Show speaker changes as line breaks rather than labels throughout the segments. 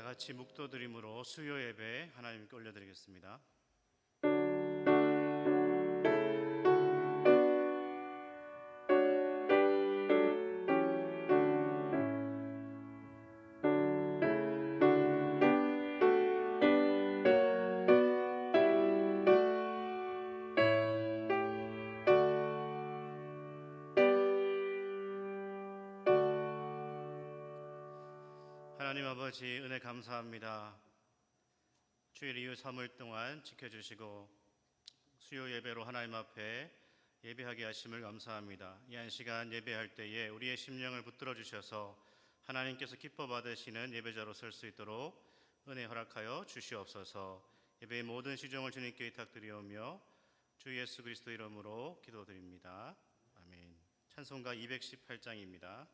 같이 묵도드림으로 수요 예배 하나님께 올려드리겠습니다. 하나님 아버지, 은혜 감사합니다. 주일 이후 3일 동안 지켜주시고 수요 예배로 하나님 앞에 예배하게 하심을 감사합니다. 이 한 시간 예배할 때에 우리의 심령을 붙들어 주셔서 하나님께서 기뻐 받으시는 예배자로 설 수 있도록 은혜 허락하여 주시옵소서. 예배의 모든 시종을 주님께 의탁드리오며 주 예수 그리스도 이름으로 기도드립니다. 아멘. 찬송가 218장입니다.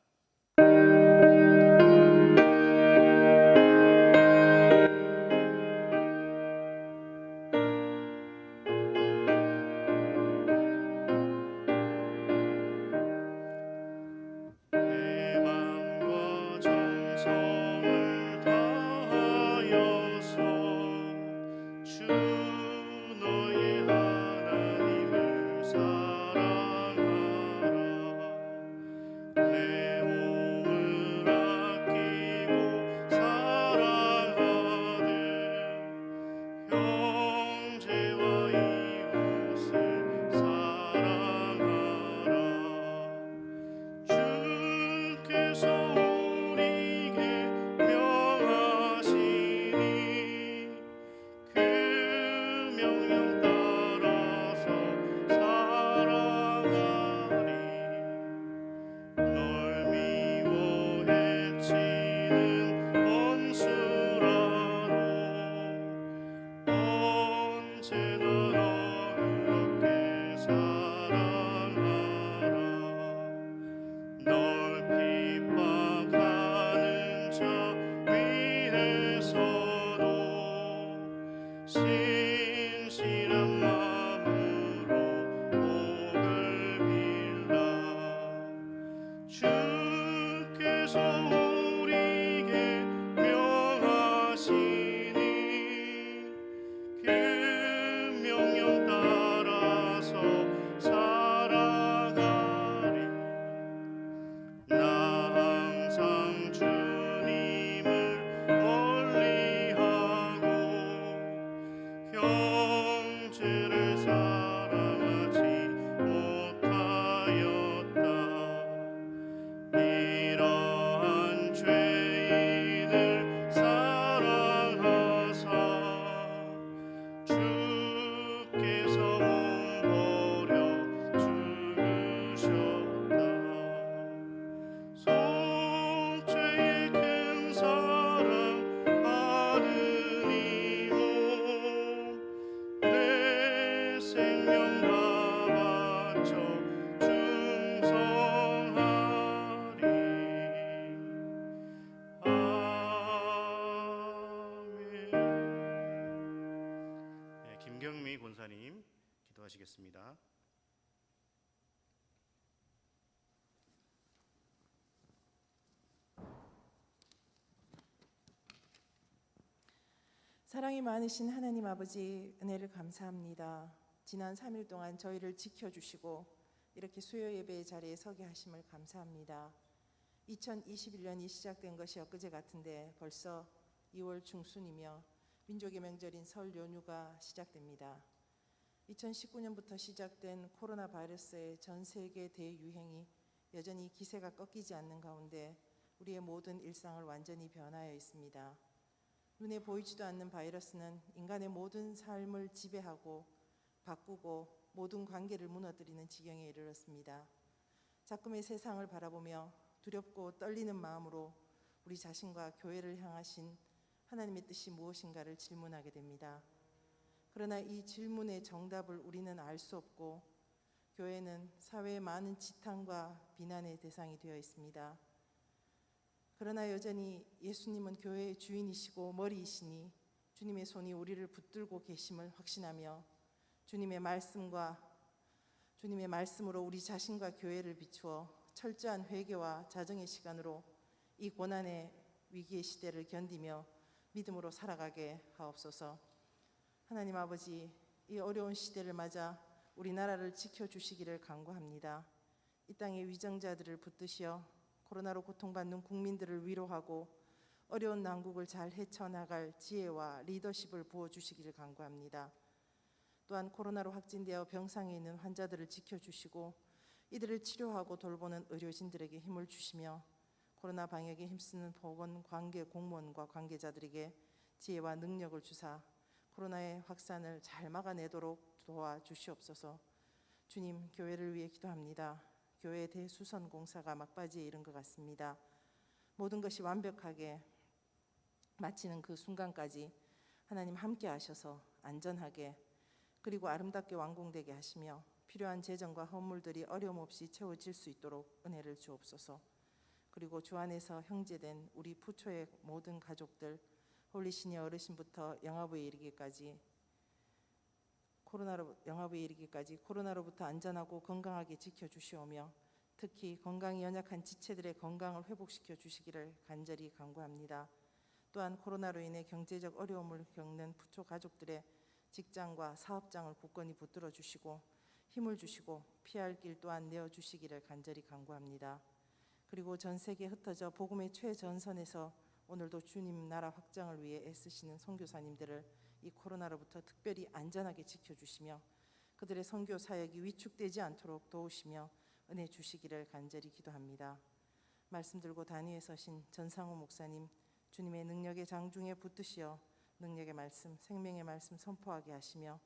김경미 권사님 기도하시겠습니다.
사랑이 많으신 하나님 아버지, 은혜를 감사합니다. 지난 3일 동안 저희를 지켜주시고 이렇게 수요 예배의 자리에 서게 하심을 감사합니다. 2021년이 시작된 것이 엊그제 같은데 벌써 2월 중순이며 민족의 명절인 설 연휴가 시작됩니다. 2019년부터 시작된 코로나 바이러스의 전 세계 대유행이 여전히 기세가 꺾이지 않는 가운데 우리의 모든 일상을 완전히 변화하여 있습니다. 눈에 보이지도 않는 바이러스는 인간의 모든 삶을 지배하고 바꾸고 모든 관계를 무너뜨리는 지경에 이르렀습니다. 작금의 세상을 바라보며 두렵고 떨리는 마음으로 우리 자신과 교회를 향하신 하나님의 뜻이 무엇인가를 질문하게 됩니다. 그러나 이 질문의 정답을 우리는 알 수 없고 교회는 사회의 많은 지탄과 비난의 대상이 되어 있습니다. 그러나 여전히 예수님은 교회의 주인이시고 머리이시니 주님의 손이 우리를 붙들고 계심을 확신하며 주님의 말씀으로 우리 자신과 교회를 비추어 철저한 회개와 자정의 시간으로 이 고난의 위기의 시대를 견디며 믿음으로 살아가게 하옵소서. 하나님 아버지, 이 어려운 시대를 맞아 우리나라를 지켜주시기를 간구합니다. 이 땅의 위정자들을 붙드시어 코로나로 고통받는 국민들을 위로하고 어려운 난국을 잘 헤쳐나갈 지혜와 리더십을 부어주시기를 간구합니다. 또한 코로나로 확진되어 병상에 있는 환자들을 지켜주시고 이들을 치료하고 돌보는 의료진들에게 힘을 주시며 코로나 방역에 힘쓰는 보건 관계 공무원과 관계자들에게 지혜와 능력을 주사 코로나의 확산을 잘 막아내도록 도와주시옵소서. 주님, 교회를 위해 기도합니다. 교회 대수선 공사가 막바지에 이른 것 같습니다. 모든 것이 완벽하게 마치는 그 순간까지 하나님 함께 하셔서 안전하게 그리고 아름답게 완공되게 하시며 필요한 재정과 헌물들이 어려움 없이 채워질 수 있도록 은혜를 주옵소서. 그리고 주 안에서 형제된 우리 부초의 모든 가족들, 홀리시니어 어르신부터 영아부에 이르기까지 코로나로부터 안전하고 건강하게 지켜주시오며 특히 건강이 연약한 지체들의 건강을 회복시켜 주시기를 간절히 간구합니다. 또한 코로나로 인해 경제적 어려움을 겪는 부초 가족들의 직장과 사업장을 굳건히 붙들어 주시고 힘을 주시고 피할 길 또한 내어주시기를 간절히 간구합니다. 그리고 전 세계에 흩어져 복음의 최전선에서 오늘도 주님 나라 확장을 위해 애쓰시는 선교사님들을 이 코로나로부터 특별히 안전하게 지켜주시며 그들의 선교 사역이 위축되지 않도록 도우시며 은혜 주시기를 간절히 기도합니다. 말씀 들고 단위에 서신 전상호 목사님, 주님의 능력의 장중에 붙드시어 능력의 말씀, 생명의 말씀 선포하게 하시며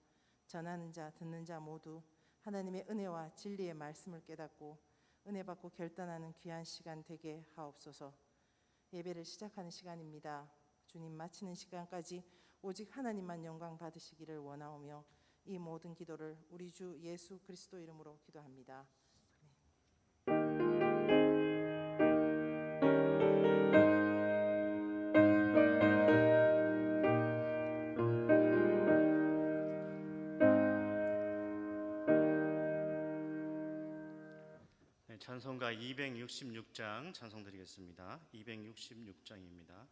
전하는 자, 듣는 자 모두 하나님의 은혜와 진리의 말씀을 깨닫고 은혜 받고 결단하는 귀한 시간 되게 하옵소서. 예배를 시작하는 시간입니다. 주님 마치는 시간까지 오직 하나님만 영광 받으시기를 원하오며 이 모든 기도를 우리 주 예수 그리스도 이름으로 기도합니다.
네, 찬송가 266장 찬송 드리겠습니다. 266장입니다.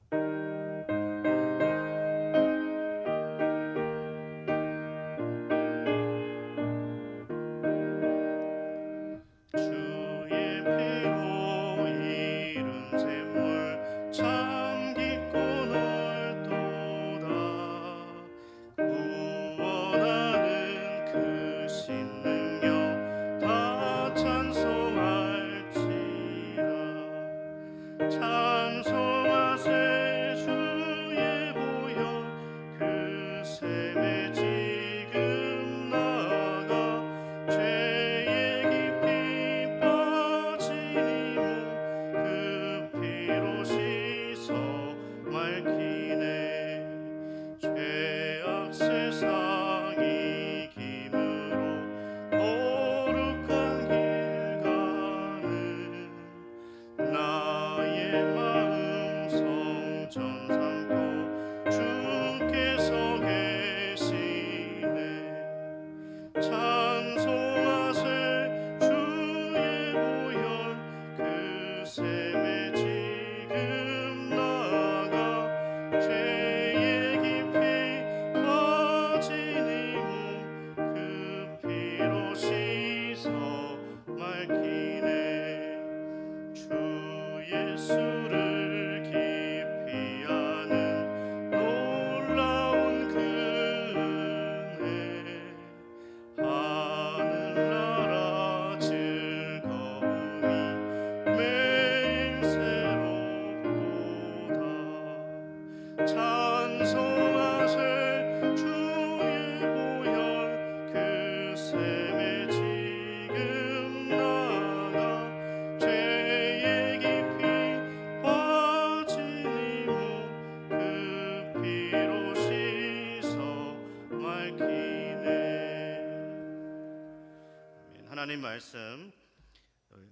하나님 말씀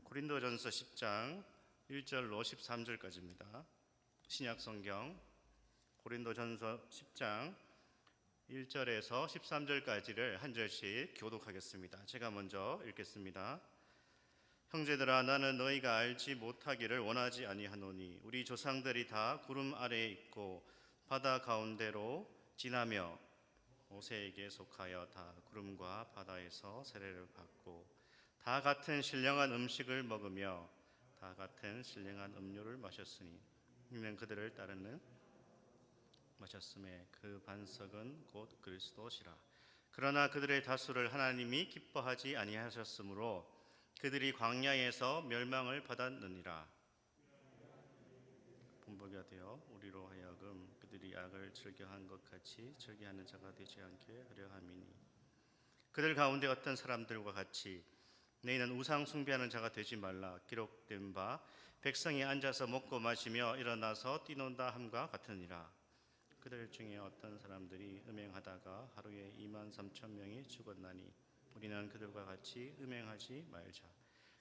고린도전서 10장 1절로 13절까지입니다. 신약 성경 고린도전서 10장 1절에서 13절까지를 한 절씩 교독하겠습니다. 제가 먼저 읽겠습니다. 형제들아, 나는 너희가 알지 못하기를 원하지 아니하노니 우리 조상들이 다 구름 아래에 있고 바다 가운데로 지나며 모세에게 속하여 다 구름과 바다에서 세례를 받고 다 같은 신령한 음식을 먹으며 다 같은 신령한 음료를 마셨으니 이는 그들을 따르는 마셨음에 그 반석은 곧 그리스도시라. 그러나 그들의 다수를 하나님이 기뻐하지 아니하셨으므로 그들이 광야에서 멸망을 받았느니라. 본보기가 되어 우리로 하여금 그들이 악을 즐겨한 것 같이 즐겨하는 자가 되지 않게 하려 함이니 그들 가운데 어떤 사람들과 같이 너희는 우상 숭배하는 자가 되지 말라. 기록된 바 백성이 앉아서 먹고 마시며 일어나서 뛰논다 함과 같으니라. 그들 중에 어떤 사람들이 음행하다가 하루에 23,000명이 죽었나니 우리는 그들과 같이 음행하지 말자.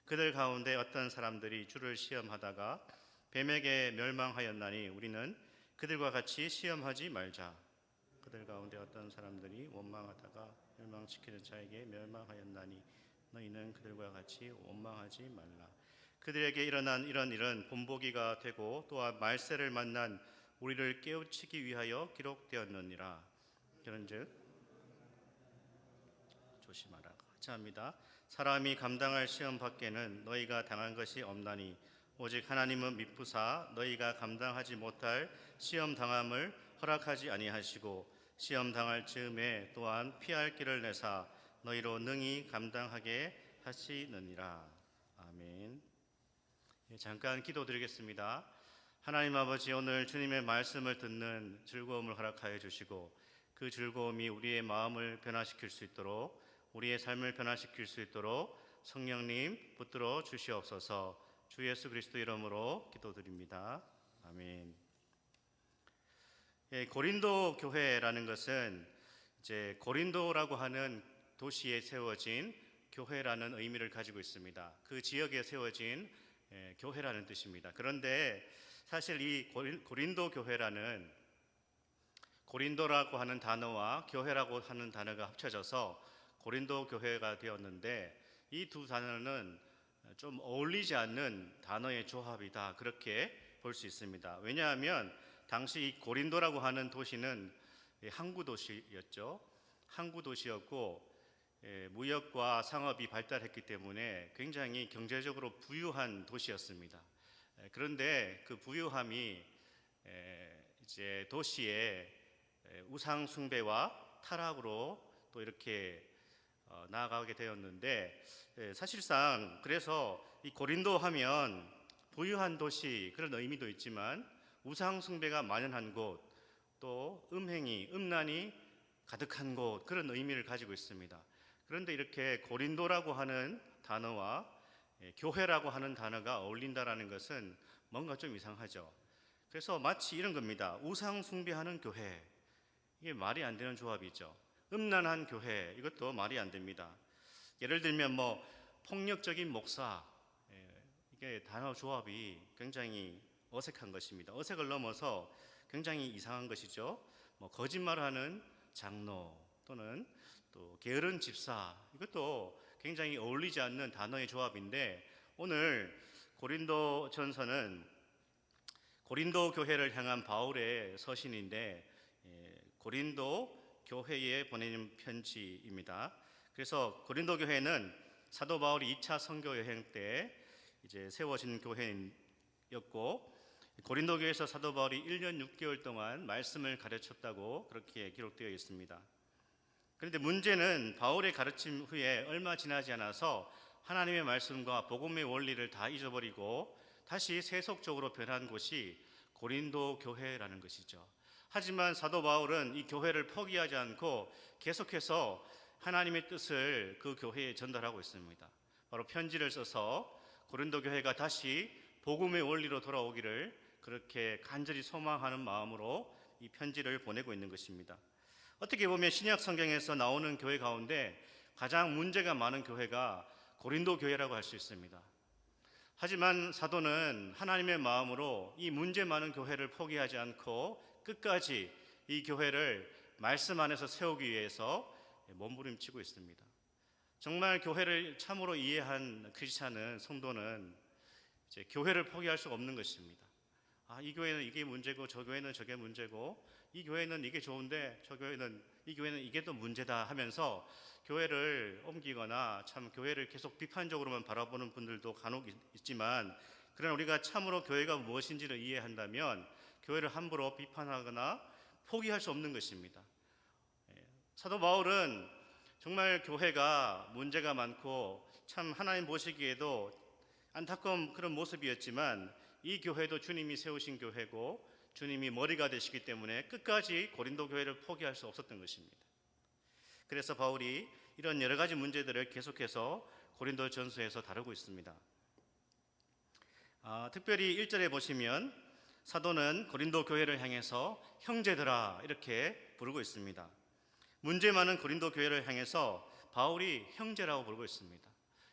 그들 가운데 어떤 사람들이 주를 시험하다가 뱀에게 멸망하였나니 우리는 그들과 같이 시험하지 말자. 그들 가운데 어떤 사람들이 원망하다가 멸망시키는 자에게 멸망하였나니 너희는 그들과 같이 원망하지 말라. 그들에게 일어난 이런 일은 본보기가 되고 또한 말세를 만난 우리를 깨우치기 위하여 기록되었느니라. 그런즉 조심하라. 같이 합니다. 사람이 감당할 시험 밖에는 너희가 당한 것이 없나니 오직 하나님은 미쁘사 너희가 감당하지 못할 시험 당함을 허락하지 아니하시고 시험 당할 즈음에 또한 피할 길을 내사 너희로 능히 감당하게 하시느니라. 아멘. 잠깐 기도드리겠습니다. 하나님 아버지, 오늘 주님의 말씀을 듣는 즐거움을 허락하여 주시고 그 즐거움이 우리의 마음을 변화시킬 수 있도록 우리의 삶을 변화시킬 수 있도록 성령님 붙들어 주시옵소서. 주 예수 그리스도 이름으로 기도드립니다. 아멘. 고린도 교회라는 것은 이제 고린도라고 하는 도시에 세워진 교회라는 의미를 가지고 있습니다. 그 지역에 세워진 교회라는 뜻입니다. 그런데 사실 이 고린도 교회라는 고린도라고 하는 단어와 교회라고 하는 단어가 합쳐져서 고린도 교회가 되었는데 이 두 단어는 좀 어울리지 않는 단어의 조합이다, 그렇게 볼 수 있습니다. 왜냐하면 당시 이 고린도라고 하는 도시는 항구 도시였죠. 항구 도시였고 무역과 상업이 발달했기 때문에 굉장히 경제적으로 부유한 도시였습니다. 그런데 그 부유함이 이제 도시의 우상 숭배와 타락으로 또 이렇게 나아가게 되었는데, 사실상 그래서 이 고린도 하면 부유한 도시 그런 의미도 있지만 우상 숭배가 만연한 곳, 또 음란이 가득한 곳, 그런 의미를 가지고 있습니다. 그런데 이렇게 고린도라고 하는 단어와 교회라고 하는 단어가 어울린다라는 것은 뭔가 좀 이상하죠. 그래서 마치 이런 겁니다. 우상 숭배하는 교회, 이게 말이 안 되는 조합이죠. 음란한 교회, 이것도 말이 안 됩니다. 예를 들면 폭력적인 목사, 이게 단어 조합이 굉장히 어색한 것입니다. 어색을 넘어서 굉장히 이상한 것이죠. 거짓말하는 장로 또는 또 게으른 집사, 이것도 굉장히 어울리지 않는 단어의 조합인데, 오늘 고린도전서는 고린도 교회를 향한 바울의 서신인데 고린도 교회에 보내는 편지입니다. 그래서 고린도 교회는 사도 바울이 2차 선교 여행 때 이제 세워진 교회였고, 고린도 교회에서 사도 바울이 1년 6개월 동안 말씀을 가르쳤다고 그렇게 기록되어 있습니다. 그런데 문제는 바울의 가르침 후에 얼마 지나지 않아서 하나님의 말씀과 복음의 원리를 다 잊어버리고 다시 세속적으로 변한 곳이 고린도 교회라는 것이죠. 하지만 사도 바울은 이 교회를 포기하지 않고 계속해서 하나님의 뜻을 그 교회에 전달하고 있습니다. 바로 편지를 써서 고린도 교회가 다시 복음의 원리로 돌아오기를 그렇게 간절히 소망하는 마음으로 이 편지를 보내고 있는 것입니다. 어떻게 보면 신약 성경에서 나오는 교회 가운데 가장 문제가 많은 교회가 고린도 교회라고 할 수 있습니다. 하지만 사도는 하나님의 마음으로 이 문제 많은 교회를 포기하지 않고 끝까지 이 교회를 말씀 안에서 세우기 위해서 몸부림치고 있습니다. 정말 교회를 참으로 이해한 크리스찬은, 성도는 이제 교회를 포기할 수가 없는 것입니다. 이 교회는 이게 문제고 저 교회는 저게 문제고 이 교회는 이게 좋은데 이 교회는 이게 또 문제다 하면서 교회를 옮기거나 참 교회를 계속 비판적으로만 바라보는 분들도 간혹 있지만, 그러나 우리가 참으로 교회가 무엇인지를 이해한다면 교회를 함부로 비판하거나 포기할 수 없는 것입니다. 사도 바울은 정말 교회가 문제가 많고 참 하나님 보시기에도 안타까운 그런 모습이었지만, 이 교회도 주님이 세우신 교회고 주님이 머리가 되시기 때문에 끝까지 고린도 교회를 포기할 수 없었던 것입니다. 그래서 바울이 이런 여러 가지 문제들을 계속해서 고린도 전서에서 다루고 있습니다. 특별히 1절에 보시면 사도는 고린도 교회를 향해서 형제들아 이렇게 부르고 있습니다. 문제 많은 고린도 교회를 향해서 바울이 형제라고 부르고 있습니다.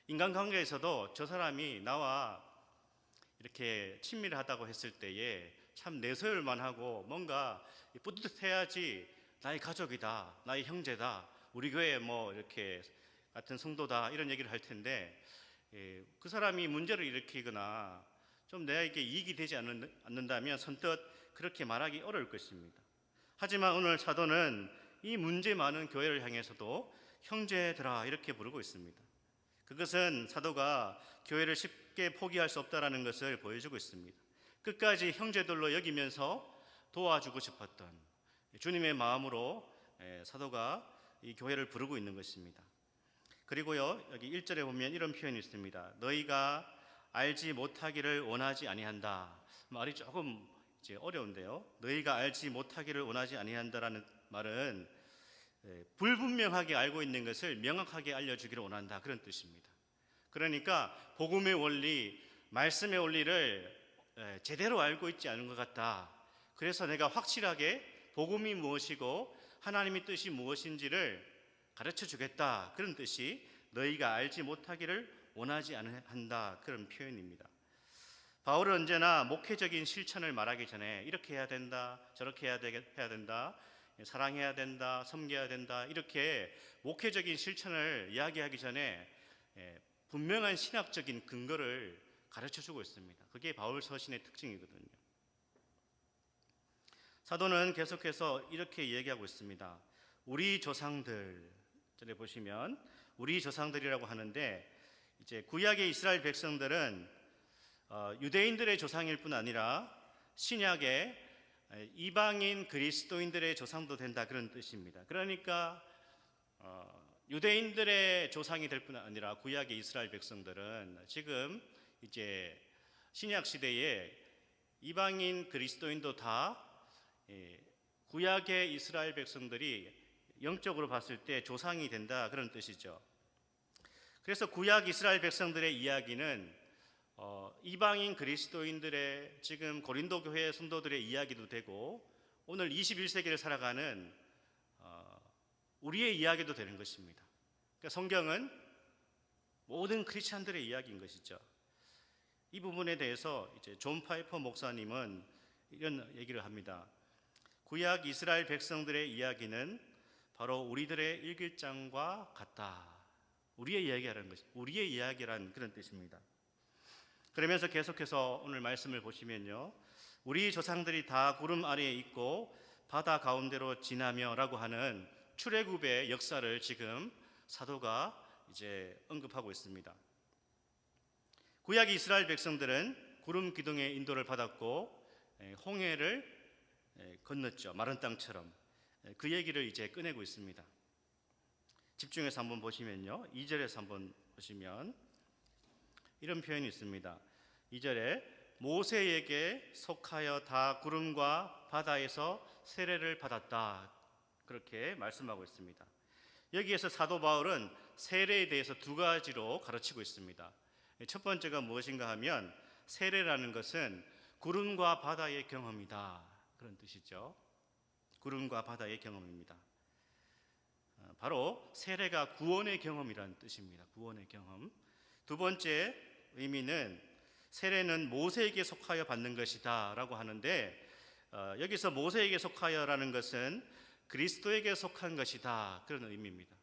인간관계에서도 저 사람이 나와 이렇게 친밀하다고 했을 때에 참 내세울만 하고 뭔가 뿌듯해야지 나의 가족이다, 나의 형제다, 우리 교회 뭐 이렇게 같은 성도다 이런 얘기를 할 텐데, 그 사람이 문제를 일으키거나 좀 내게 이익이 되지 않는다면 선뜻 그렇게 말하기 어려울 것입니다. 하지만 오늘 사도는 이 문제 많은 교회를 향해서도 형제들아 이렇게 부르고 있습니다. 그것은 사도가 교회를 쉽게 포기할 수 없다는 것을 보여주고 있습니다. 끝까지 형제들로 여기면서 도와주고 싶었던 주님의 마음으로 사도가 이 교회를 부르고 있는 것입니다. 그리고요, 여기 1절에 보면 이런 표현이 있습니다. 너희가 알지 못하기를 원하지 아니한다. 말이 조금 이제 어려운데요. 너희가 알지 못하기를 원하지 아니한다라는 말은 불분명하게 알고 있는 것을 명확하게 알려주기를 원한다, 그런 뜻입니다. 그러니까 복음의 원리, 말씀의 원리를 제대로 알고 있지 않은 것 같다. 그래서 내가 확실하게 복음이 무엇이고 하나님의 뜻이 무엇인지를 가르쳐 주겠다, 그런 뜻이 너희가 알지 못하기를 원하지 않는다, 그런 표현입니다. 바울은 언제나 목회적인 실천을 말하기 전에 이렇게 해야 된다, 저렇게 해야 된다, 사랑해야 된다, 섬겨야 된다, 이렇게 목회적인 실천을 이야기하기 전에 분명한 신학적인 근거를 가르쳐주고 있습니다. 그게 바울 서신의 특징이거든요. 사도는 계속해서 이렇게 얘기하고 있습니다. 우리 조상들, 전에 보시면 우리 조상들이라고 하는데, 이제 구약의 이스라엘 백성들은 유대인들의 조상일 뿐 아니라 신약의 이방인 그리스도인들의 조상도 된다, 그런 뜻입니다. 그러니까 유대인들의 조상이 될 뿐 아니라 구약의 이스라엘 백성들은 지금 이제 신약 시대에 이방인 그리스도인도 다 구약의 이스라엘 백성들이 영적으로 봤을 때 조상이 된다, 그런 뜻이죠. 그래서 구약 이스라엘 백성들의 이야기는 이방인 그리스도인들의 지금 고린도 교회 성도들의 이야기도 되고 오늘 21세기를 살아가는 우리의 이야기도 되는 것입니다. 그러니까 성경은 모든 크리스찬들의 이야기인 것이죠. 이 부분에 대해서 이제 존 파이퍼 목사님은 이런 얘기를 합니다. 구약 이스라엘 백성들의 이야기는 바로 우리들의 일기장과 같다. 우리의 이야기라는 것이, 우리의 이야기라는 그런 뜻입니다. 그러면서 계속해서 오늘 말씀을 보시면요, 우리 조상들이 다 구름 아래에 있고 바다 가운데로 지나며라고 하는 출애굽의 역사를 지금 사도가 이제 언급하고 있습니다. 구약 이스라엘 백성들은 구름 기둥의 인도를 받았고 홍해를 건넜죠. 마른 땅처럼. 그 얘기를 이제 꺼내고 있습니다. 집중해서 한번 보시면요, 2절에서 한번 보시면 이런 표현이 있습니다. 2절에 모세에게 속하여 다 구름과 바다에서 세례를 받았다, 그렇게 말씀하고 있습니다. 여기에서 사도 바울은 세례에 대해서 두 가지로 가르치고 있습니다. 첫 번째가 무엇인가 하면 세례라는 것은 구름과 바다의 경험이다, 그런 뜻이죠. 구름과 바다의 경험입니다. 바로 세례가 구원의 경험이라는 뜻입니다. 구원의 경험. 두 번째 의미는 세례는 모세에게 속하여 받는 것이다 라고 하는데, 여기서 모세에게 속하여라는 것은 그리스도에게 속한 것이다, 그런 의미입니다.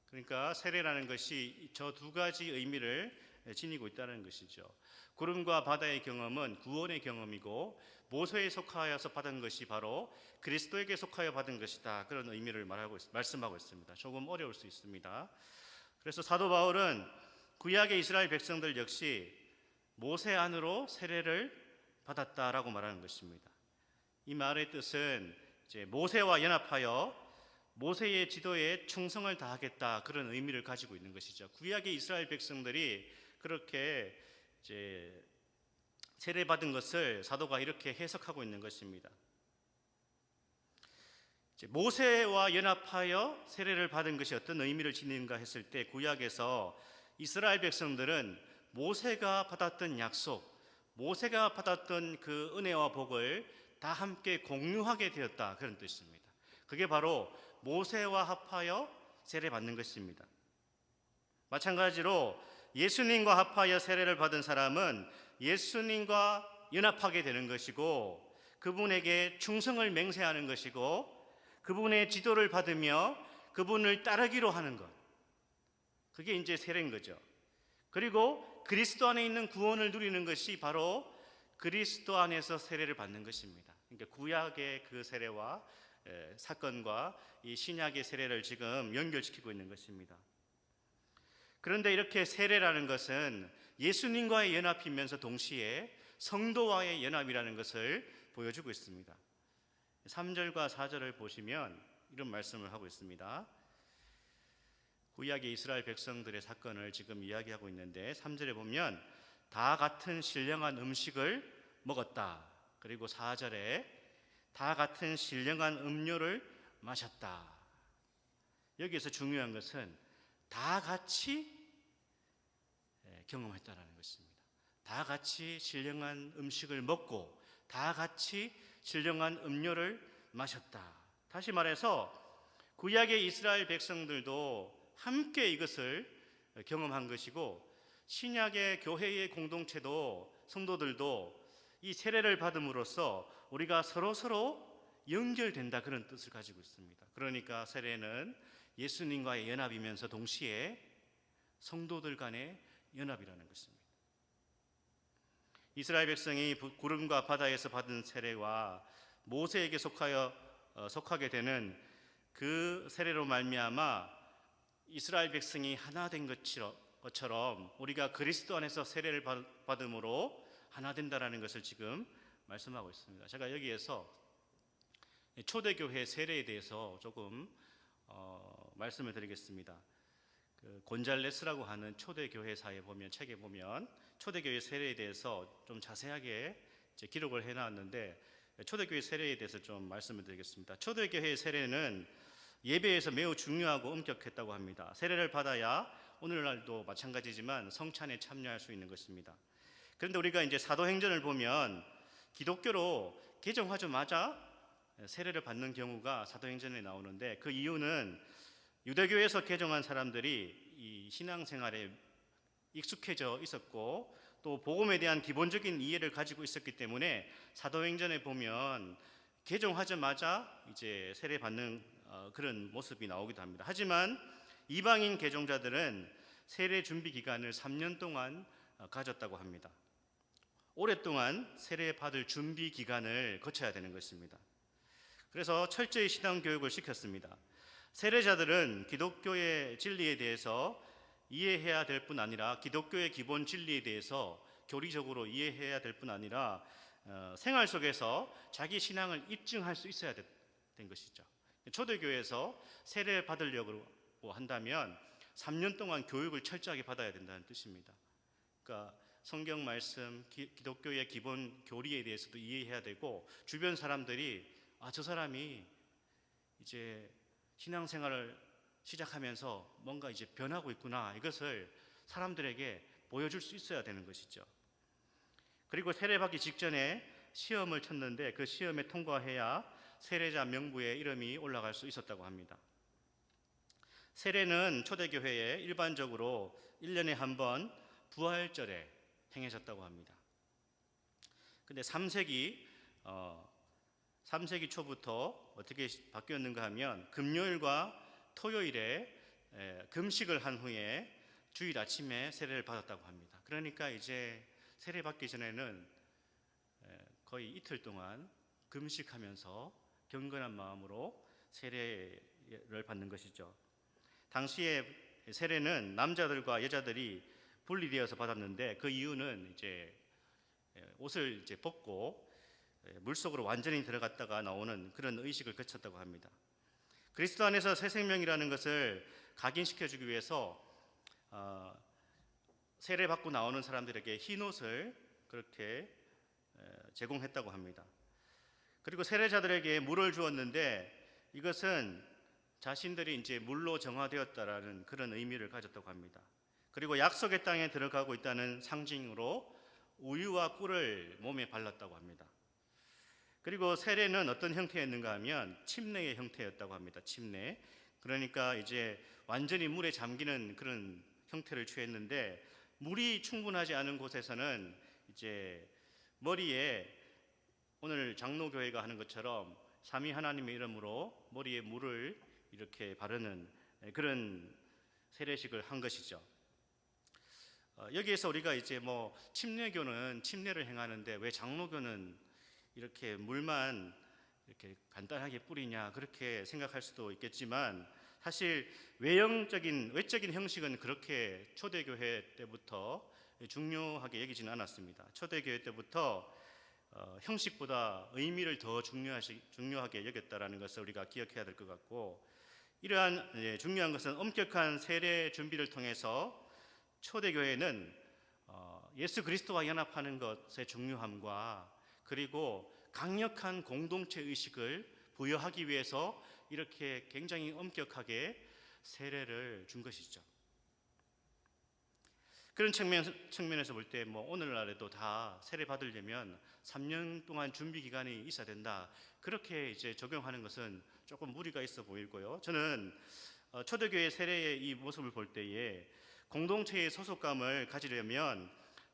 그러니까 세례라는 것이 저 두 가지 의미를 지니고 있다는 것이죠. 구름과 바다의 경험은 구원의 경험이고 모세에 속하여서 받은 것이 바로 그리스도에게 속하여 받은 것이다. 그런 의미를 말씀하고 있습니다. 조금 어려울 수 있습니다. 그래서 사도 바울은 구약의 이스라엘 백성들 역시 모세 안으로 세례를 받았다라고 말하는 것입니다. 이 말의 뜻은 이제 모세와 연합하여 모세의 지도에 충성을 다하겠다, 그런 의미를 가지고 있는 것이죠. 구약의 이스라엘 백성들이 그렇게 이제 세례받은 것을 사도가 이렇게 해석하고 있는 것입니다. 모세와 연합하여 세례를 받은 것이 어떤 의미를 지니는가 했을 때, 구약에서 이스라엘 백성들은 모세가 받았던 약속, 모세가 받았던 그 은혜와 복을 다 함께 공유하게 되었다, 그런 뜻입니다. 그게 바로 모세와 합하여 세례받는 것입니다. 마찬가지로 예수님과 합하여 세례를 받은 사람은 예수님과 연합하게 되는 것이고, 그분에게 충성을 맹세하는 것이고, 그분의 지도를 받으며 그분을 따르기로 하는 것, 그게 이제 세례인 거죠. 그리고 그리스도 안에 있는 구원을 누리는 것이 바로 그리스도 안에서 세례를 받는 것입니다. 그러니까 구약의 그 세례와 사건과 이 신약의 세례를 지금 연결시키고 있는 것입니다. 그런데 이렇게 세례라는 것은 예수님과의 연합이면서 동시에 성도와의 연합이라는 것을 보여주고 있습니다. 3절과 4절을 보시면 이런 말씀을 하고 있습니다. 구약의 이스라엘 백성들의 사건을 지금 이야기하고 있는데, 3절에 보면 다 같은 신령한 음식을 먹었다. 그리고 4절에 다 같은 신령한 음료를 마셨다. 여기에서 중요한 것은 다 같이 경험했다라는 것입니다. 다 같이 신령한 음식을 먹고 다 같이 신령한 음료를 마셨다. 다시 말해서 구약의 이스라엘 백성들도 함께 이것을 경험한 것이고, 신약의 교회의 공동체도, 성도들도 이 세례를 받음으로써 우리가 서로 연결된다, 그런 뜻을 가지고 있습니다. 그러니까 세례는 예수님과의 연합이면서 동시에 성도들 간의 연합이라는 것입니다. 이스라엘 백성이 구름과 바다에서 받은 세례와 모세에게 속하게 되는 그 세례로 말미암아 이스라엘 백성이 하나 된 것처럼 우리가 그리스도 안에서 세례를 받음으로 하나 된다라는 것을 지금 말씀하고 있습니다. 제가 여기에서 초대교회 세례에 대해서 조금 말씀을 드리겠습니다. 그 곤잘레스라고 하는 초대교회사에 보면, 책에 보면 초대교회 세례에 대해서 좀 자세하게 이제 기록을 해놨는데, 초대교회 세례에 대해서 좀 말씀을 드리겠습니다. 초대교회의 세례는 예배에서 매우 중요하고 엄격했다고 합니다. 세례를 받아야 오늘날도 마찬가지지만 성찬에 참여할 수 있는 것입니다. 그런데 우리가 이제 사도행전을 보면 기독교로 개종하자마자 세례를 받는 경우가 사도행전에 나오는데, 그 이유는 유대교에서 개종한 사람들이 이 신앙생활에 익숙해져 있었고 또 복음에 대한 기본적인 이해를 가지고 있었기 때문에 사도행전에 보면 개종하자마자 이제 세례 받는 그런 모습이 나오기도 합니다. 하지만 이방인 개종자들은 세례 준비 기간을 3년 동안 가졌다고 합니다. 오랫동안 세례 받을 준비 기간을 거쳐야 되는 것입니다. 그래서 철저히 신앙 교육을 시켰습니다. 세례자들은 기독교의 진리에 대해서 이해해야 될 뿐 아니라, 기독교의 기본 진리에 대해서 교리적으로 이해해야 될 뿐 아니라 생활 속에서 자기 신앙을 입증할 수 있어야 된 것이죠. 초대교회에서 세례 받으려고 한다면 3년 동안 교육을 철저하게 받아야 된다는 뜻입니다. 그러니까 성경 말씀, 기독교의 기본 교리에 대해서도 이해해야 되고, 주변 사람들이 저 사람이 이제 신앙생활을 시작하면서 뭔가 이제 변하고 있구나, 이것을 사람들에게 보여줄 수 있어야 되는 것이죠. 그리고 세례받기 직전에 시험을 쳤는데 그 시험에 통과해야 세례자 명부에 이름이 올라갈 수 있었다고 합니다. 세례는 초대교회에 일반적으로 1년에 한 번 부활절에 행해졌다고 합니다. 근데 3세기 초부터 어떻게 바뀌었는가 하면, 금요일과 토요일에 금식을 한 후에 주일 아침에 세례를 받았다고 합니다. 그러니까 이제 세례 받기 전에는 거의 이틀 동안 금식하면서 경건한 마음으로 세례를 받는 것이죠. 당시에 세례는 남자들과 여자들이 분리되어서 받았는데 그 이유는 이제 옷을 이제 벗고 물속으로 완전히 들어갔다가 나오는 그런 의식을 거쳤다고 합니다. 그리스도 안에서 새 생명이라는 것을 각인시켜주기 위해서 세례 받고 나오는 사람들에게 흰 옷을 그렇게 제공했다고 합니다. 그리고 세례자들에게 물을 주었는데 이것은 자신들이 이제 물로 정화되었다라는 그런 의미를 가졌다고 합니다. 그리고 약속의 땅에 들어가고 있다는 상징으로 우유와 꿀을 몸에 발랐다고 합니다. 그리고 세례는 어떤 형태였는가 하면 침례의 형태였다고 합니다. 침례. 그러니까 이제 완전히 물에 잠기는 그런 형태를 취했는데 물이 충분하지 않은 곳에서는 이제 머리에 오늘 장로교회가 하는 것처럼 삼위 하나님의 이름으로 머리에 물을 이렇게 바르는 그런 세례식을 한 것이죠. 여기에서 우리가 이제 뭐 침례교는 침례를 행하는데 왜 장로교는 이렇게 물만 이렇게 간단하게 뿌리냐 그렇게 생각할 수도 있겠지만 사실 외적인 형식은 그렇게 초대교회 때부터 중요하게 여기지는 않았습니다. 초대교회 때부터 형식보다 의미를 더 중요하게 여겼다라는 것을 우리가 기억해야 될 것 같고, 이러한 중요한 것은 엄격한 세례 준비를 통해서 초대교회는 예수 그리스도와 연합하는 것의 중요함과 그리고 강력한 공동체 의식을 부여하기 위해서 이렇게 굉장히 엄격하게 세례를 준 것이죠. 그런 측면에서 볼 때 뭐 오늘날에도 다 세례 받으려면 3년 동안 준비 기간이 있어야 된다. 그렇게 이제 적용하는 것은 조금 무리가 있어 보이고요. 저는 초대교회 세례의 이 모습을 볼 때에 공동체의 소속감을 가지려면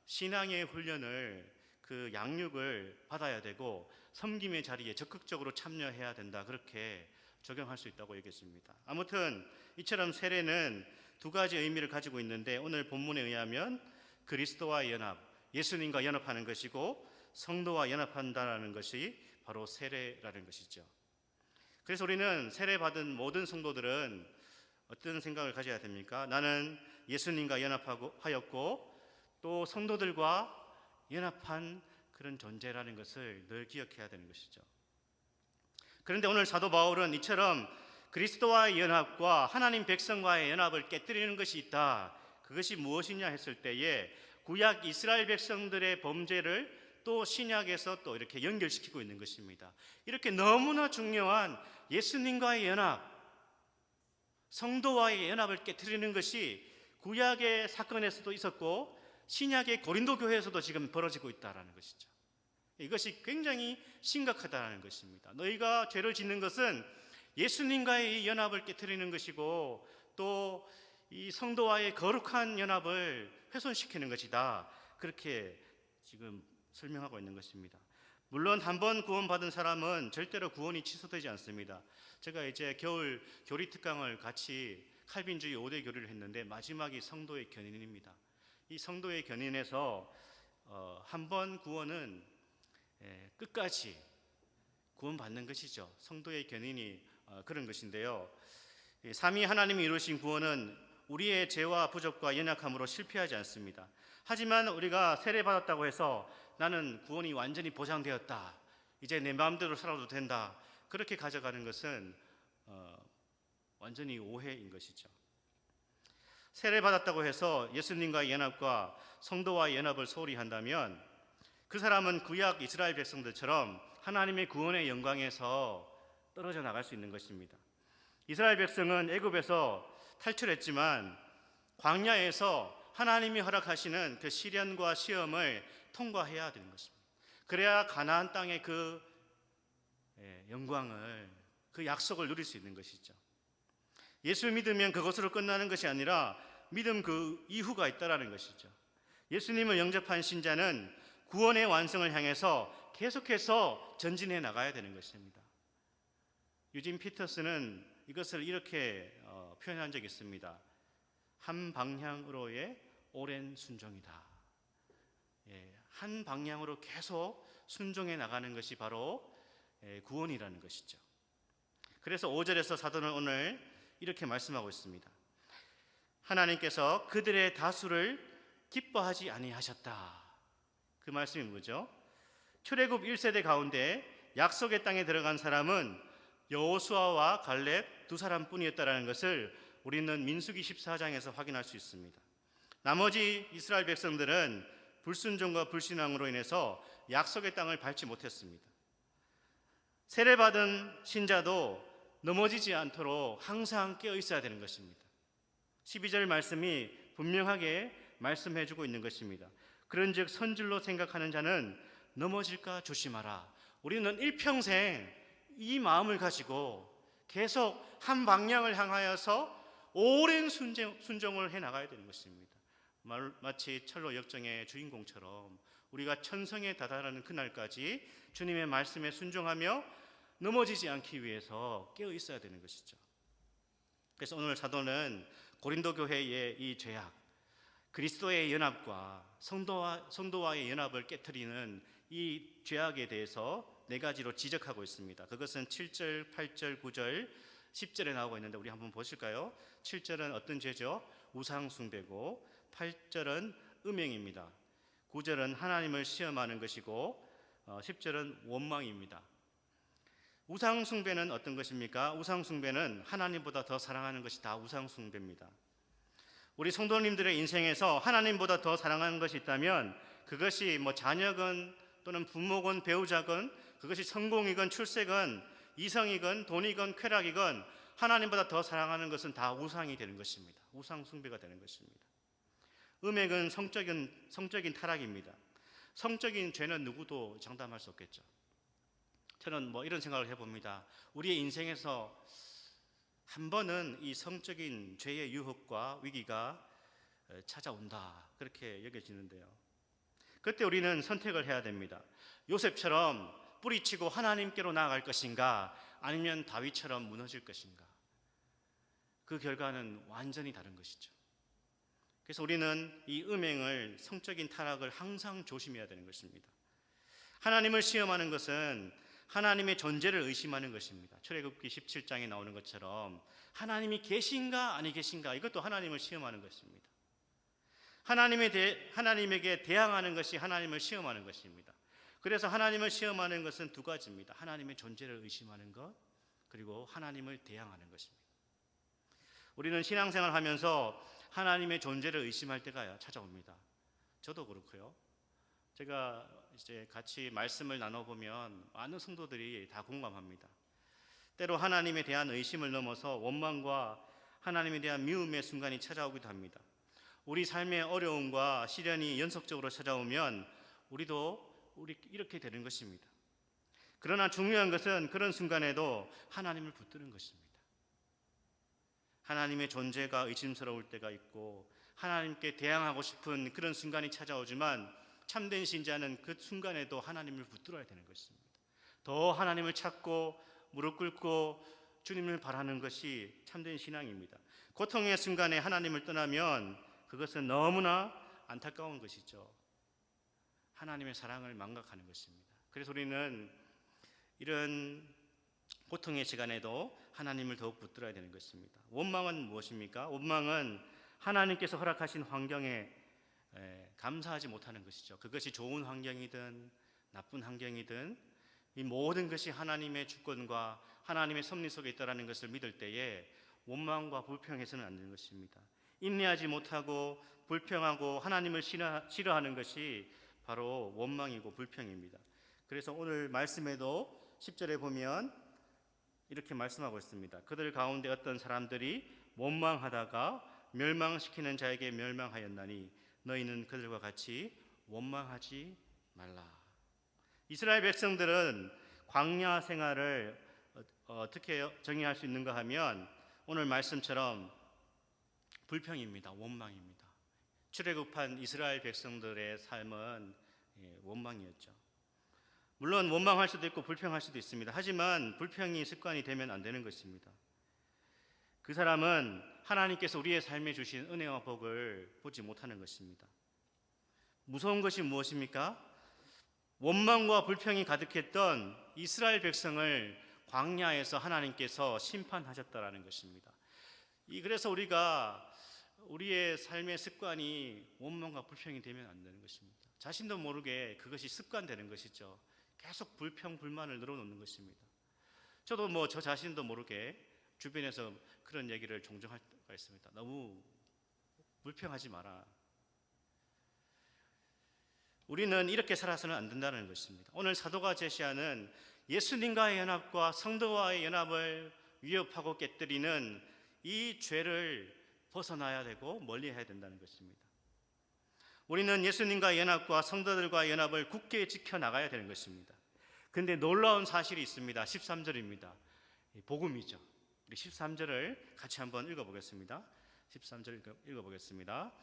신앙의 훈련을 그 양육을 받아야 되고 섬김의 자리에 적극적으로 참여해야 된다. 그렇게 적용할 수 있다고 얘기했습니다. 아무튼 이처럼 세례는 두 가지 의미를 가지고 있는데 오늘 본문에 의하면 그리스도와 연합, 예수님과 연합하는 것이고 성도와 연합한다는 것이 바로 세례라는 것이죠. 그래서 우리는 세례받은 모든 성도들은 어떤 생각을 가져야 됩니까? 나는 예수님과 연합하였고 또 성도들과 연합한 그런 존재라는 것을 늘 기억해야 되는 것이죠. 그런데 오늘 사도 바울은 이처럼 그리스도와의 연합과 하나님 백성과의 연합을 깨뜨리는 것이 있다. 그것이 무엇이냐 했을 때에 구약 이스라엘 백성들의 범죄를 또 신약에서 또 이렇게 연결시키고 있는 것입니다. 이렇게 너무나 중요한 예수님과의 연합, 성도와의 연합을 깨뜨리는 것이 구약의 사건에서도 있었고 신약의 고린도 교회에서도 지금 벌어지고 있다는 것이죠. 이것이 굉장히 심각하다는 것입니다. 너희가 죄를 짓는 것은 예수님과의 연합을 깨뜨리는 것이고 또 이 성도와의 거룩한 연합을 훼손시키는 것이다. 그렇게 지금 설명하고 있는 것입니다. 물론 한 번 구원받은 사람은 절대로 구원이 취소되지 않습니다. 제가 이제 겨울 교리 특강을 같이 칼빈주의 5대 교리를 했는데 마지막이 성도의 견인입니다. 이 성도의 견인에서 한 번 구원은 끝까지 구원받는 것이죠. 성도의 견인이 그런 것인데요. 삼위 하나님이 이루신 구원은 우리의 죄와 부족과 연약함으로 실패하지 않습니다. 하지만 우리가 세례받았다고 해서 나는 구원이 완전히 보장되었다, 이제 내 마음대로 살아도 된다, 그렇게 가져가는 것은 완전히 오해인 것이죠. 세례받았다고 해서 예수님과의 연합과 성도와의 연합을 소홀히 한다면 그 사람은 구약 이스라엘 백성들처럼 하나님의 구원의 영광에서 떨어져 나갈 수 있는 것입니다. 이스라엘 백성은 애굽에서 탈출했지만 광야에서 하나님이 허락하시는 그 시련과 시험을 통과해야 되는 것입니다. 그래야 가나안 땅의 그 영광을, 그 약속을 누릴 수 있는 것이죠. 예수 믿으면 그것으로 끝나는 것이 아니라 믿음 그 이후가 있다라는 것이죠. 예수님을 영접한 신자는 구원의 완성을 향해서 계속해서 전진해 나가야 되는 것입니다. 유진 피터스는 이것을 이렇게 표현한 적이 있습니다. 한 방향으로의 오랜 순종이다. 한 방향으로 계속 순종해 나가는 것이 바로 구원이라는 것이죠. 그래서 5절에서 사도는 오늘 이렇게 말씀하고 있습니다. 하나님께서 그들의 다수를 기뻐하지 아니하셨다. 그 말씀이 뭐죠? 출애굽 1세대 가운데 약속의 땅에 들어간 사람은 여호수아와 갈렙 두 사람뿐이었다라는 것을 우리는 민수기 14장에서 확인할 수 있습니다. 나머지 이스라엘 백성들은 불순종과 불신앙으로 인해서 약속의 땅을 밟지 못했습니다. 세례받은 신자도 넘어지지 않도록 항상 깨어 있어야 되는 것입니다. 12절 말씀이 분명하게 말씀해주고 있는 것입니다. 그런즉 선질로 생각하는 자는 넘어질까 조심하라. 우리는 일평생 이 마음을 가지고 계속 한 방향을 향하여서 오랜 순종을 해나가야 되는 것입니다. 마치 철로 역정의 주인공처럼 우리가 천성에 다다르는 그날까지 주님의 말씀에 순종하며 넘어지지 않기 위해서 깨어 있어야 되는 것이죠. 그래서 오늘 사도는 고린도 교회의 이 죄악, 그리스도의 연합과 성도와의 연합을 깨트리는 이 죄악에 대해서 네 가지로 지적하고 있습니다. 그것은 7절, 8절, 9절, 10절에 나오고 있는데 우리 한번 보실까요? 7절은 어떤 죄죠? 우상 숭배고, 8절은 음행입니다. 9절은 하나님을 시험하는 것이고, 10절은 원망입니다. 우상 숭배는 어떤 것입니까? 우상 숭배는 하나님보다 더 사랑하는 것이 다 우상 숭배입니다. 우리 성도님들의 인생에서 하나님보다 더 사랑하는 것이 있다면 그것이 자녀건 또는 부모건 배우자건 그것이 성공이건 출세건 이성이건 돈이건 쾌락이건 하나님보다 더 사랑하는 것은 다 우상이 되는 것입니다. 우상 숭배가 되는 것입니다. 음행은 성적인 타락입니다. 성적인 죄는 누구도 장담할 수 없겠죠. 저는 이런 생각을 해봅니다. 우리의 인생에서 한 번은 이 성적인 죄의 유혹과 위기가 찾아온다, 그렇게 여겨지는데요. 그때 우리는 선택을 해야 됩니다. 요셉처럼 뿌리치고 하나님께로 나아갈 것인가, 아니면 다윗처럼 무너질 것인가. 그 결과는 완전히 다른 것이죠. 그래서 우리는 이 음행을, 성적인 타락을 항상 조심해야 되는 것입니다. 하나님을 시험하는 것은 하나님의 존재를 의심하는 것입니다. 출애굽기 17장에 나오는 것처럼 하나님이 계신가 아니 계신가, 이것도 하나님을 시험하는 것입니다. 하나님에게 대항하는 것이 하나님을 시험하는 것입니다. 그래서 하나님을 시험하는 것은 두 가지입니다. 하나님의 존재를 의심하는 것, 그리고 하나님을 대항하는 것입니다. 우리는 신앙생활을 하면서 하나님의 존재를 의심할 때가 찾아옵니다. 저도 그렇고요. 제가 이제 같이 말씀을 나눠보면 많은 성도들이 다 공감합니다. 때로 하나님에 대한 의심을 넘어서 원망과 하나님에 대한 미움의 순간이 찾아오기도 합니다. 우리 삶의 어려움과 시련이 연속적으로 찾아오면 우리도 이렇게 되는 것입니다. 그러나 중요한 것은 그런 순간에도 하나님을 붙드는 것입니다. 하나님의 존재가 의심스러울 때가 있고 하나님께 대항하고 싶은 그런 순간이 찾아오지만 참된 신자는 그 순간에도 하나님을 붙들어야 되는 것입니다. 더 하나님을 찾고 무릎 꿇고 주님을 바라는 것이 참된 신앙입니다. 고통의 순간에 하나님을 떠나면 그것은 너무나 안타까운 것이죠. 하나님의 사랑을 망각하는 것입니다. 그래서 우리는 이런 고통의 시간에도 하나님을 더욱 붙들어야 되는 것입니다. 원망은 무엇입니까? 원망은 하나님께서 허락하신 환경에 감사하지 못하는 것이죠. 그것이 좋은 환경이든 나쁜 환경이든 이 모든 것이 하나님의 주권과 하나님의 섭리 속에 있다는 것을 믿을 때에 원망과 불평해서는 안 되는 것입니다. 인내하지 못하고 불평하고 하나님을 싫어하는 것이 바로 원망이고 불평입니다. 그래서 오늘 말씀에도 10절에 보면 이렇게 말씀하고 있습니다. 그들 가운데 어떤 사람들이 원망하다가 멸망시키는 자에게 멸망하였나니 너희는 그들과 같이 원망하지 말라. 이스라엘 백성들은 광야 생활을 어떻게 정의할 수 있는가 하면 오늘 말씀처럼 불평입니다. 원망입니다. 출애굽한 이스라엘 백성들의 삶은 원망이었죠. 물론 원망할 수도 있고 불평할 수도 있습니다. 하지만 불평이 습관이 되면 안 되는 것입니다. 그 사람은 하나님께서 우리의 삶에 주신 은혜와 복을 보지 못하는 것입니다. 무서운 것이 무엇입니까? 원망과 불평이 가득했던 이스라엘 백성을 광야에서 하나님께서 심판하셨다라는 것입니다. 그래서 우리가 우리의 삶의 습관이 원망과 불평이 되면 안 되는 것입니다. 자신도 모르게 그것이 습관되는 것이죠. 계속 불평, 불만을 늘어놓는 것입니다. 저도 저 자신도 모르게 주변에서 그런 얘기를 종종 할 때가 있습니다. 너무 불평하지 마라. 우리는 이렇게 살아서는 안 된다는 것입니다. 오늘 사도가 제시하는 예수님과의 연합과 성도와의 연합을 위협하고 깨뜨리는 이 죄를 벗어나야 되고 멀리해야 된다는 것입니다. 우리는 예수님과의 연합과 성도들과의 연합을 굳게 지켜나가야 되는 것입니다. 그런데 놀라운 사실이 있습니다. 13절입니다. 복음이죠. 우리 13절을 같이 한번 읽어보겠습니다. 13절 읽어보겠습니다.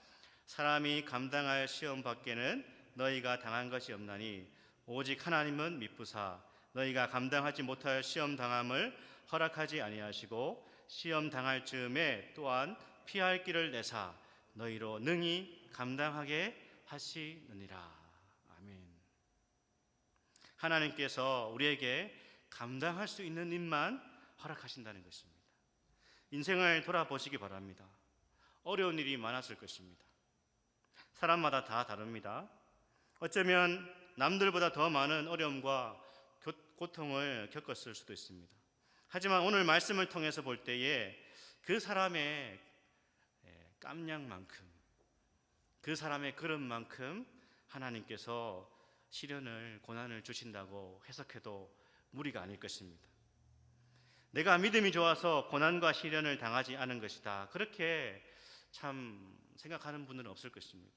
사람이 감당할 시험 밖에는 너희가 당한 것이 없나니 오직 하나님은 미쁘사 너희가 감당하지 못할 시험 당함을 허락하지 아니하시고 시험 당할 즈음에 또한 피할 길을 내사 너희로 능히 감당하게 하시느니라. 아멘. 하나님께서 우리에게 감당할 수 있는 일만 허락하신다는 것입니다. 인생을 돌아보시기 바랍니다. 어려운 일이 많았을 것입니다. 사람마다 다 다릅니다. 어쩌면 남들보다 더 많은 어려움과 고통을 겪었을 수도 있습니다. 하지만 오늘 말씀을 통해서 볼 때에 그 사람의 깜냥만큼, 그 사람의 그릇만큼 하나님께서 시련을, 고난을 주신다고 해석해도 무리가 아닐 것입니다. 내가 믿음이 좋아서 고난과 시련을 당하지 않은 것이다, 그렇게 참 생각하는 분은 없을 것입니다.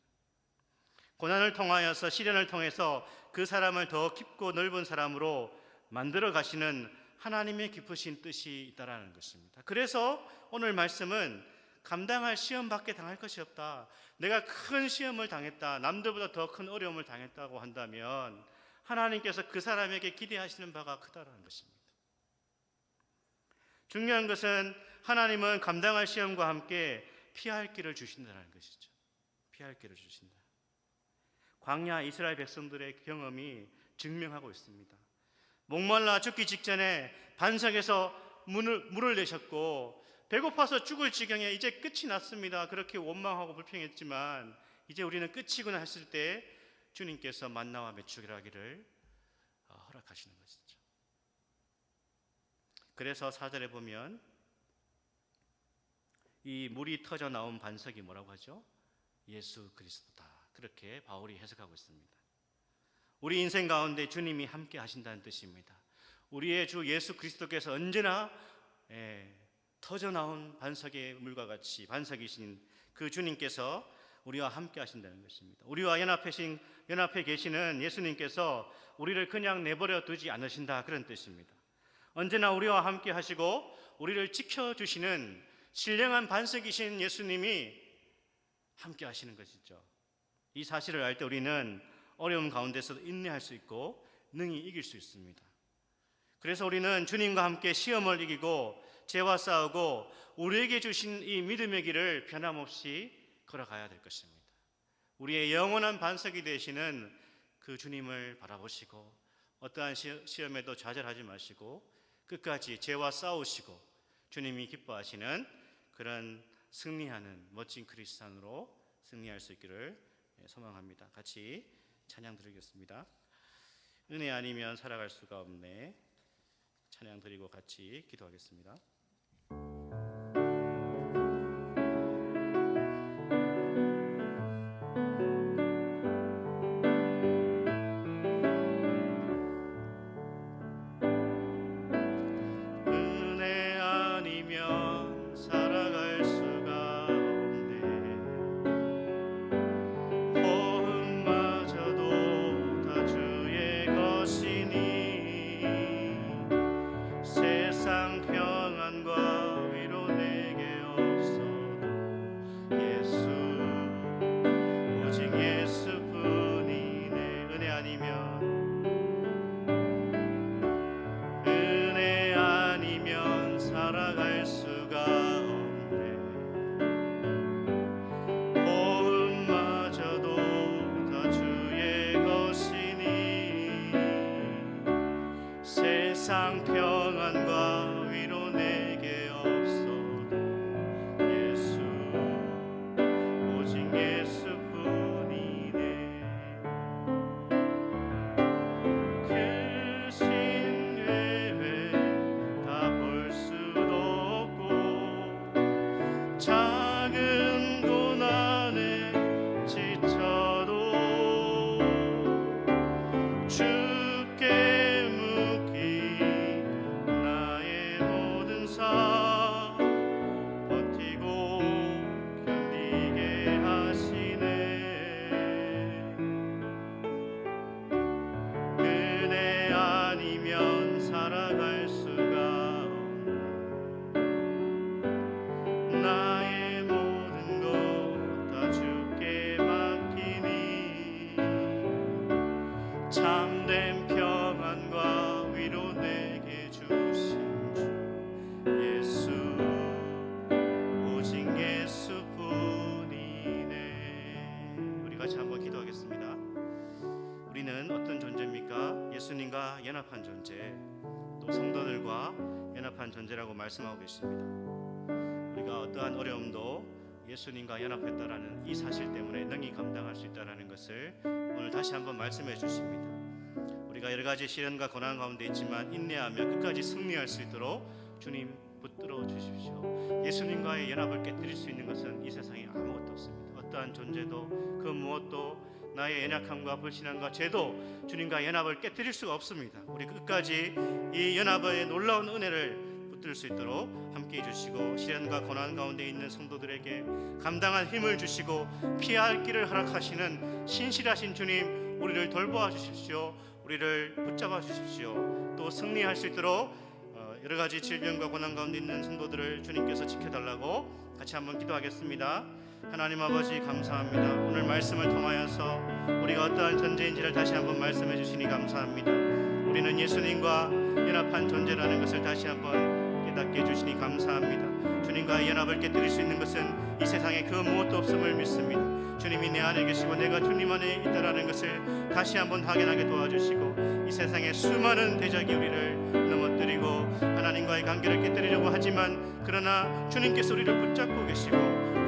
고난을 통하여서, 시련을 통해서 그 사람을 더 깊고 넓은 사람으로 만들어 가시는 하나님의 깊으신 뜻이 있다라는 것입니다. 그래서 오늘 말씀은 감당할 시험밖에 당할 것이 없다, 내가 큰 시험을 당했다, 남들보다 더 큰 어려움을 당했다고 한다면 하나님께서 그 사람에게 기대하시는 바가 크다라는 것입니다. 중요한 것은 하나님은 감당할 시험과 함께 피할 길을 주신다는 것이죠. 피할 길을 주신다. 광야 이스라엘 백성들의 경험이 증명하고 있습니다. 목말라 죽기 직전에 반석에서 물을 내셨고 배고파서 죽을 지경에 이제 끝이 났습니다. 그렇게 원망하고 불평했지만 이제 우리는 끝이구나 했을 때 주님께서 만나와 메추기라기를 허락하시는 것이죠. 그래서 4절에 보면 이 물이 터져 나온 반석이 뭐라고 하죠? 예수 그리스도다, 그렇게 바울이 해석하고 있습니다. 우리 인생 가운데 주님이 함께 하신다는 뜻입니다. 우리의 주 예수 그리스도께서 언제나 터져 나온 반석의 물과 같이 반석이신 그 주님께서 우리와 함께 하신다는 것입니다. 우리와 연합해 계시는 예수님께서 우리를 그냥 내버려 두지 않으신다, 그런 뜻입니다. 언제나 우리와 함께 하시고 우리를 지켜주시는 신령한 반석이신 예수님이 함께 하시는 것이죠. 이 사실을 알 때 우리는 어려움 가운데서도 인내할 수 있고 능히 이길 수 있습니다. 그래서 우리는 주님과 함께 시험을 이기고 죄와 싸우고 우리에게 주신 이 믿음의 길을 변함없이 걸어가야 될 것입니다. 우리의 영원한 반석이 되시는 그 주님을 바라보시고 어떠한 시험에도 좌절하지 마시고 끝까지 죄와 싸우시고 주님이 기뻐하시는 그런 승리하는 멋진 크리스찬으로 승리할 수 있기를 소망합니다. 같이 찬양 드리겠습니다. 은혜 아니면 살아갈 수가 없네. 찬양 드리고 같이 기도하겠습니다. 은혜 아니면 살아갈 수가 없네. 호흡마저도 다 주의 것이니 세상 평안과 위로 내게 없어도 예수, 오직 예수뿐이네. 은혜 아니면 살아갈 수가 주사 버티고 견디게 하시네. 은혜 아니면 살아갈 수가 없네. 나의 모든 것 다 주께 맡기니 참된 평안과 위로 내게 주신 주 예수, 오직 예수뿐이네. 우리 같이 한번 기도하겠습니다. 우리는 어떤 존재입니까? 예수님과 연합한 존재, 또 성도들과 연합한 존재라고 말씀하고 계십니다. 우리가 어떠한 어려움도 예수님과 연합했다라는 이 사실 때문에 능히 감당할 수 있다라는 것을 오늘 다시 한번 말씀해 주십니다. 우리가 여러 가지 시련과 고난 가운데 있지만 인내하며 끝까지 승리할 수 있도록 주님 붙들어 주십시오. 예수님과의 연합을 깨뜨릴 수 있는 것은 이 세상에 아무것도 없습니다. 어떠한 존재도 그 무엇도 나의 연약함과 불신함과 죄도 주님과 연합을 깨뜨릴 수가 없습니다. 우리 끝까지 이 연합의 놀라운 은혜를 붙들 수 있도록 함께 해주시고, 시련과 고난 가운데 있는 성도들에게 감당한 힘을 주시고 피할 길을 허락하시는 신실하신 주님, 우리를 돌보아 주십시오. 우리를 붙잡아 주십시오. 또 승리할 수 있도록 여러 가지 질병과 고난 가운데 있는 성도들을 주님께서 지켜달라고 같이 한번 기도하겠습니다. 하나님 아버지 감사합니다. 오늘 말씀을 통하여서 우리가 어떠한 존재인지를 다시 한번 말씀해 주시니 감사합니다. 우리는 예수님과 연합한 존재라는 것을 다시 한번 깨닫게 해주시니 감사합니다. 주님과의 연합을 깨뜨릴 수 있는 것은 이 세상에 그 무엇도 없음을 믿습니다. 주님이 내 안에 계시고 내가 주님 안에 있다라는 것을 다시 한번 확인하게 도와주시고, 이 세상에 수많은 대적이 우리를 넘어뜨리고 하나님과의 관계를 깨뜨리려고 하지만, 그러나 주님께서 우리를 붙잡고 계시고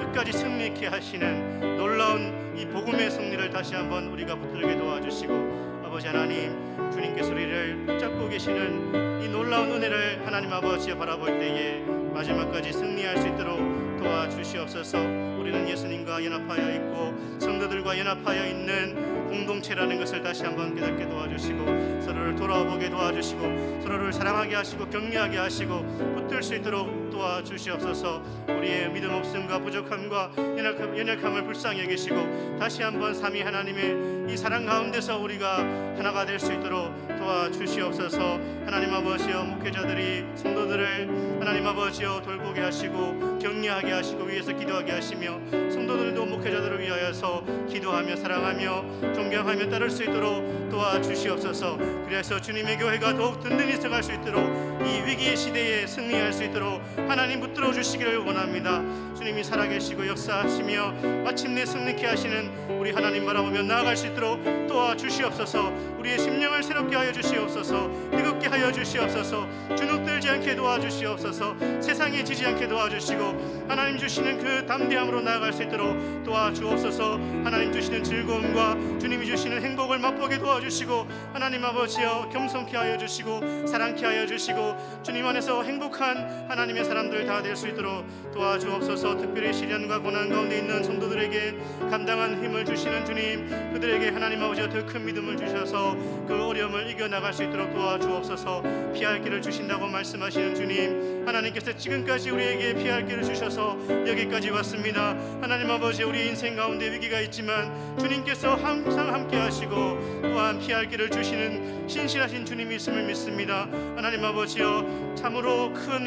끝까지 승리케 하시는 놀라운 이 복음의 승리를 다시 한번 우리가 붙들게 도와주시고, 아버지 하나님, 주님께서 우리를 붙잡고 계시는 이 놀라운 은혜를 하나님 아버지여 바라볼 때에 마지막까지 승리할 수 있도록 도와주시옵소서. 우리는 예수님과 연합하여 있고 성도들과 연합하여 있는 공동체라는 것을 다시 한번 깨닫게 도와주시고, 서로를 돌아보게 도와주시고, 서로를 사랑하게 하시고 격려하게 하시고 붙들 수 있도록 도와주시옵소서. 우리의 믿음 없음과 부족함과 연약함을 불쌍히 여기시고 다시 한번 삼위 하나님의 이 사랑 가운데서 우리가 하나가 될 수 있도록 도와주시옵소서. 하나님 아버지여, 목회자들이 성도들을 하나님 아버지여 돌보게 하시고 격려하게 하시고 위에서 기도하게 하시며, 성도들도 목회자들을 위하여서 기도하며 사랑하며 존경하며 따를 수 있도록 도와주시옵소서. 그래서 주님의 교회가 더욱 든든히 서갈 수 있도록, 이 위기의 시대에 승리할 수 있도록 하나님 붙들어 주시기를 원합니다. 주님이 살아계시고 역사하시며 마침내 승리케 하시는 우리 하나님 바라보며 나아갈 수 있도록 도와주시옵소서. 우리의 심령을 새롭게 하여 주시옵소서. 뜨겁게 하여 주시옵소서. 주눅들지 않게 도와주시옵소서. 세상에 지지 않게 도와주시고 하나님 주시는 그 담대함으로 나아갈 수 있도록 도와주옵소서. 하나님 주시는 즐거움과 주님이 주시는 행복을 맛보게 도와주시고, 하나님 아버지여 겸손케 하여 주시고 사랑케 하여 주시고 주님 안에서 행복한 하나님의 사람들 다 될 수 있도록 도와주옵소서. 특별히 시련과 고난 가운데 있는 성도들에게 감당한 힘을 주시는 주님, 그들에게 하나님 아버지여 더 큰 믿음을 주셔서 그 어려움을 이겨나갈 수 있도록 도와주옵소서. 피할 길을 주신다고 말씀하시는 주님, 하나님께서 지금까지 우리에게 피할 길을 주셔서 여기까지 왔습니다. 하나님 아버지, 우리 인생 가운데 위기가 있지만 주님께서 항상 함께 하시고 또한 피할 길을 주시는 신실하신 주님이 있음을 믿습니다. 하나님 아버지여, 참으로 큰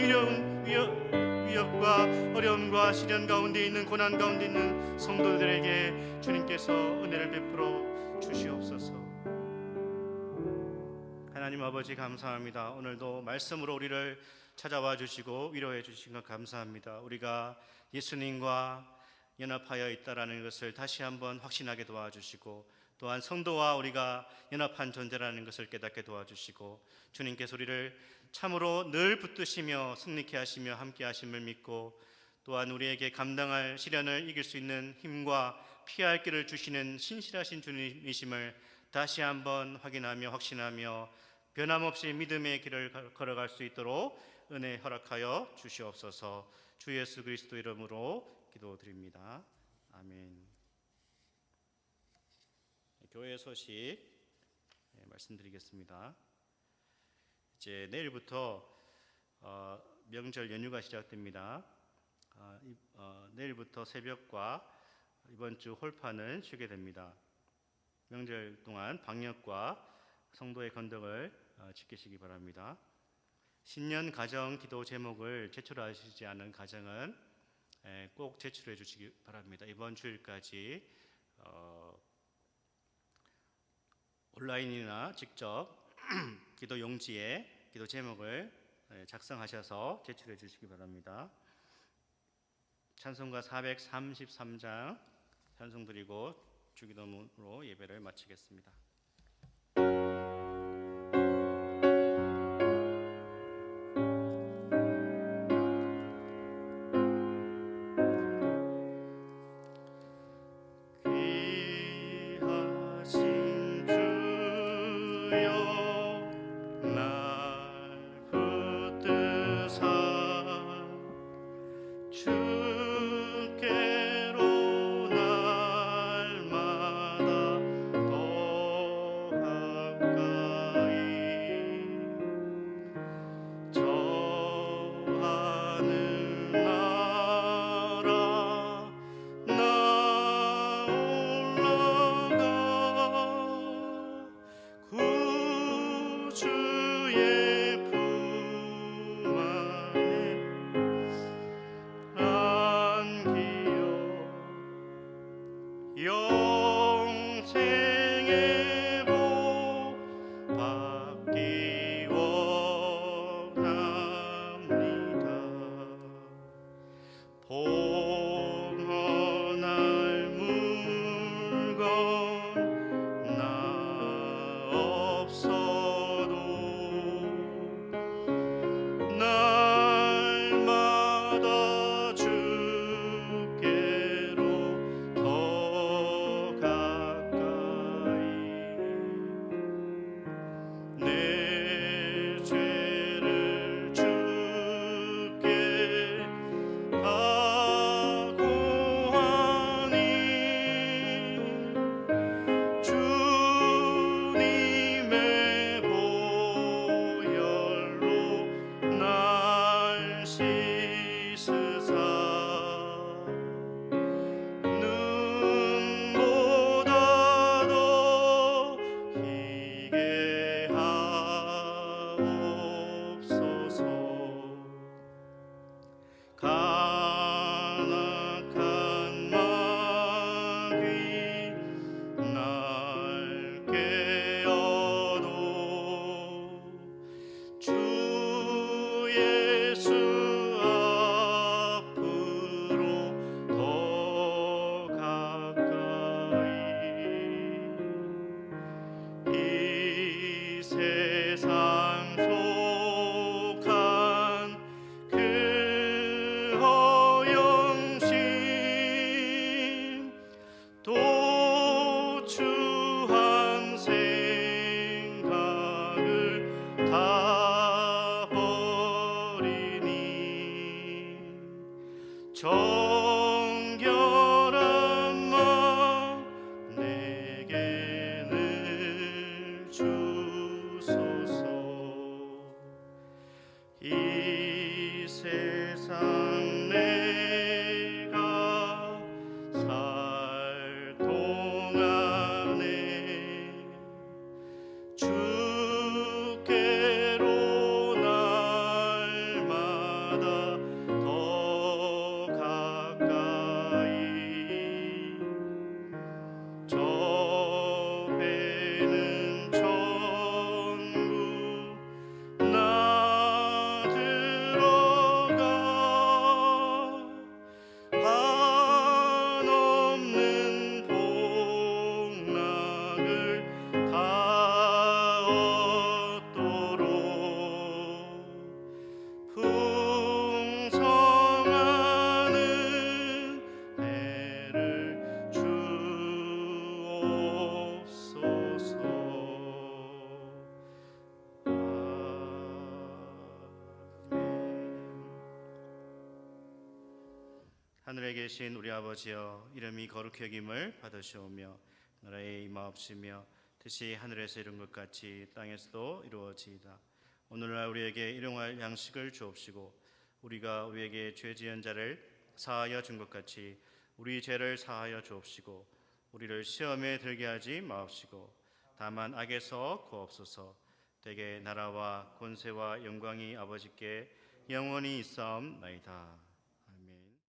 위협과 어려움과 시련 가운데 있는 고난 가운데 있는 성도들에게 주님께서 은혜를 베풀어 주시옵소서. 하나님 아버지 감사합니다. 오늘도 말씀으로 우리를 찾아와 주시고 위로해 주신 것 감사합니다. 우리가 예수님과 연합하여 있다라는 것을 다시 한번 확신하게 도와주시고, 또한 성도와 우리가 연합한 존재라는 것을 깨닫게 도와주시고, 주님께서 우리를 참으로 늘 붙드시며 승리케 하시며 함께 하심을 믿고, 또한 우리에게 감당할 시련을 이길 수 있는 힘과 피할 길을 주시는 신실하신 주님이심을 다시 한번 확인하며 확신하며 변함없이 믿음의 길을 걸어갈 수 있도록 은혜 허락하여 주시옵소서. 주 예수 그리스도 이름으로 기도드립니다. 아멘. 교회 소식 말씀드리겠습니다. 이제 내일부터 명절 연휴가 시작됩니다. 내일부터 새벽과 이번 주 홀파는 쉬게 됩니다. 명절 동안 방역과 성도의 건덕을 지키시기 바랍니다. 신년 가정 기도 제목을 제출하시지 않은 가정은 꼭 제출해 주시기 바랍니다. 이번 주일까지 온라인이나 직접 기도 용지에 기도 제목을 작성하셔서 제출해 주시기 바랍니다. 찬송가 433장 찬송 드리고 주기도문으로 예배를 마치겠습니다. 귀하신 주여 날 붙드사 주께로 날마다 더 가까이 저 하늘 나라 나 올라가 구주의 품 안에 안기요 영생의 복 받기 원합니다. 봉헌할 물건 나 없어도 날마다 주께로 더 가까이 내 죄를 주께 하고하니 주님의 보혈로 날 씻으사 눈보다 더 희게 하옵소서. 간악한 마귀 날 깨어도 주 예수 앞으로 더 가까이 이 세상 속한 그 허영심 도추한 생각을 다 버리니 정결한 마음 내게 늘 주소서. 이 세상 내가 살 동안에 주께로 날마다 더 가까이 저 배는 천국 나 들어가 한없는 복락을 다 얻도록 풍성하는 애를 주옵소서. 하늘에 계신 우리 아버지여, 이름이 거룩히 여김을 받으시오며 나라의 임하옵시며 뜻이 하늘에서 이룬 것 같이 땅에서도 이루어지이다. 오늘날 우리에게 일용할 양식을 주옵시고 우리가 우리에게 죄 지은 자를 사하여 준 것 같이 우리 죄를 사하여 주옵시고 우리를 시험에 들게 하지 마옵시고 다만 악에서 구하옵소서. 대개 나라와 권세와 영광이 아버지께 영원히 있사옵나이다.